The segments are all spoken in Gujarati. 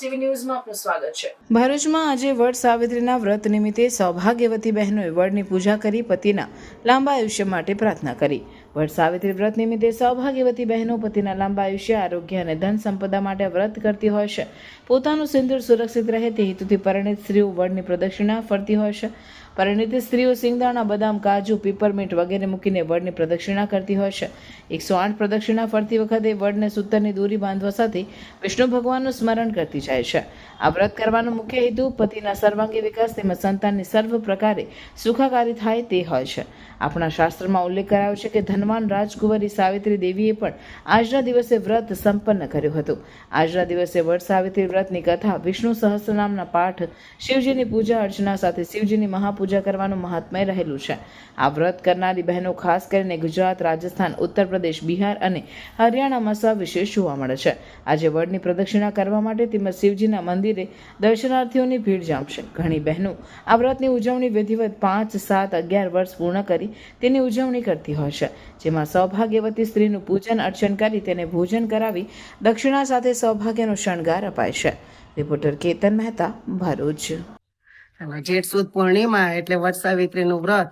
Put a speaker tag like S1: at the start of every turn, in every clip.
S1: ટીવી ન્યૂઝમાં આપનું સ્વાગત છે।
S2: ભરૂચમાં આજે વડ સાવિત્રીના વ્રત નિમિત્તે સૌભાગ્યવતી બહેનોએ વડની પૂજા કરી પતિના લાંબા આયુષ્ય માટે પ્રાર્થના કરી। વડ સાવિત્રી વ્રત નિમિત્તે સૌભાગ્યવતી બહેનો પતિના લાંબા આયુષ્ય, આરોગ્ય અને ધન સંપદા માટે વ્રત કરતી હોય છે। પોતાનું સિંદૂર સુરક્ષિત રહે તે હેતુથી પરિણીત સ્ત્રીઓ વડની પ્રદક્ષિણા ફરતી હોય છે। પરિણીત સ્ત્રીઓ સિંગદાણા, બદામ, કાજુ, પીપરમીન્ટ વગેરે મૂકીને વડની પ્રદક્ષિણા કરતી હોય છે। 108 પ્રદક્ષિણા ફરતી વખતે વડને સૂતરની દોરી બાંધવા સાથે વિષ્ણુ ભગવાનનું સ્મરણ કરતી જાય છે। આ વ્રત કરવાનો મુખ્ય હેતુ પતિના સર્વાંગી વિકાસ તેમજ સંતાનની સર્વ પ્રકારે સુખાકારી થાય તે હોય છે। આપણા શાસ્ત્રમાં ઉલ્લેખ કરાયો છે કે ધનવાન રાજકુંવરી સાવિત્રી દેવીએ પણ આજના દિવસે વ્રત સંપન્ન કર્યું હતું। આજના દિવસે વડ સાવિત્રી વ્રતની કથા, વિષ્ણુ સહસ્રનામના પાઠ, શિવજીની પૂજા અર્ચના સાથે શિવજીની મહાપૂજા કરવાનું મહાત્મ્ય રહેલું છે। આ વ્રત કરનારી બહેનો ખાસ કરીને ગુજરાત, રાજસ્થાન, ઉત્તર પ્રદેશ, બિહાર અને હરિયાણામાં સવિશેષ જોવા મળે છે। આજે વડની પ્રદક્ષિણા કરવા માટે તેમજ શિવજીના મંદિરે દર્શનાર્થીઓની ભીડ જામશે। ઘણી બહેનો આ વ્રતની ઉજવણી વિધિવત 5, 7, 11 વર્ષ પૂર્ણ કરી તેની ઉજવણી કરતી હોય છે, જેમાં સૌભાગ્યવતી સ્ત્રીનું પૂજન અર્ચન કરી તેને ભોજન કરાવી દક્ષિણા સાથે સૌભાગ્યનો શણગાર અપાય છે। રિપોર્ટર કેતન મહેતા, ભરૂચ।
S3: જેઠ સુદ પૂર્ણિમા એટલે વટ સાવિત્રીનું વ્રત।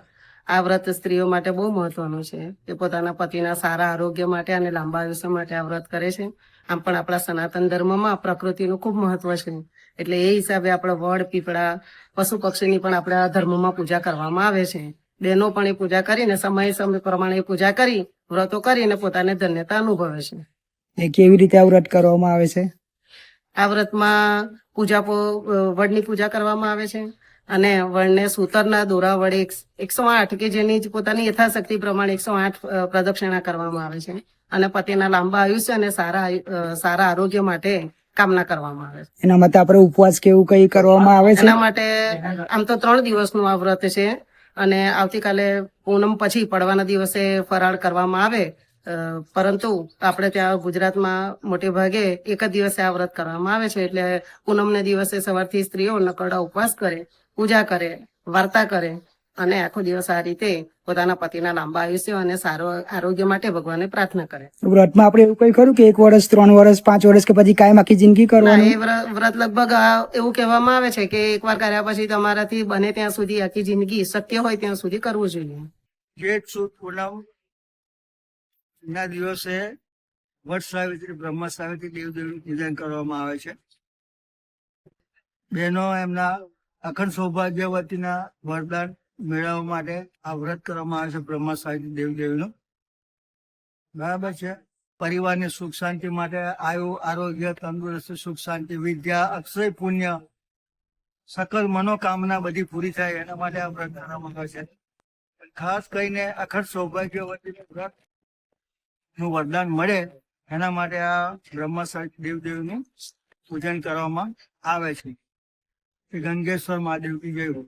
S3: આ વ્રત સ્ત્રીઓ માટે બહુ મહત્વનું છે કે પોતાના પતિના સારા આરોગ્ય માટે અને લાંબા આયુષ્ય માટે આ વ્રત કરે છે। આમ પણ આપણા સનાતન ધર્મમાં પ્રકૃતિનું ખૂબ મહત્વ છે, એટલે એ હિસાબે આપણે વડ, પીપળા, પશુ પક્ષીની પણ આપણા ધર્મમાં પૂજા કરવામાં આવે છે। બહેનો પણ એ પૂજા કરીને સમય પ્રમાણે પૂજા કરી વ્રતો કરીને પોતાને ધન્યતા અનુભવે છે।
S4: એ કેવી રીતે આ વ્રત કરવામાં આવે છે?
S3: આ વ્રતમાં વડની પૂજા કરવામાં આવે છે અને વડને સૂતરના દોરા વડે 108 કે જેની પોતાની યથાશક્તિ પ્રમાણે 108 પ્રદક્ષિણા કરવામાં આવે છે અને પતિના લાંબા આયુષ્ય અને સારા આરોગ્ય માટે કામના કરવામાં આવે છે।
S4: એના માટે આપણે ઉપવાસ કેવું કઈ કરવામાં આવે છે?
S3: એના માટે આમ તો 3 દિવસનું આ વ્રત છે અને આવતીકાલે પૂનમ પછી પડવાના દિવસે ફરાળ કરવામાં આવે, પરંતુ આપણે ત્યાં ગુજરાતમાં મોટે ભાગે એક જ દિવસે આ વ્રત કરવામાં આવે છે। એટલે પૂનમને દિવસે સવારથી સ્ત્રીઓ નકોરડા ઉપવાસ કરે, પૂજા કરે, વાર્તા કરે અને આખો દિવસ આ રીતે પોતાના પતિના લાંબા આયુષ્ય અને સારો આરોગ્ય માટે ભગવાનને પ્રાર્થના કરે।
S4: વ્રતમાં આપણે એવું કઈ ખરું કે 1 વર્ષ, 3 વર્ષ, 5 વર્ષ કે પછી કાયમ આખી જિંદગી
S3: ના,
S4: કરવાનું?
S3: એ વ્રત લગભગ એવું કહેવામાં આવે છે કે એકવાર કર્યા પછી તમારાથી બને ત્યાં સુધી આખી જિંદગી શક્ય હોય ત્યાં સુધી કરવું જોઈએ।
S5: જેઠ સુદ પૂનમ ના દિવસે વટ સાવિત્રી, બ્રહ્મ સાવિત્રી દેવદેવીનું પૂજન કરવામાં આવે છે। બહેનો એમના અખંડ સૌભાગ્યવતીના વરદાન મેળવવા માટે આ વ્રત કરવામાં આવે છે બ્રહ્મ સાવિત્રી દેવદેવીનું, બરાબર છે। પરિવારની સુખ શાંતિ માટે, આયુ, આરોગ્ય, તંદુરસ્તી, સુખ શાંતિ, વિદ્યા, અક્ષય પુણ્ય, સકલ મનોકામના બધી પૂરી થાય એના માટે આ વ્રત કરવામાં આવે છે। ખાસ કરીને અખંડ સૌભાગ્યવતી વ્રત નું વરદાન મળે એના માટે આ બ્રહ્મ સાવિત્રી દેવદેવીનું પૂજન કરવામાં આવે છે। ગંગેશ્વર મહાદેવ કી જય હો।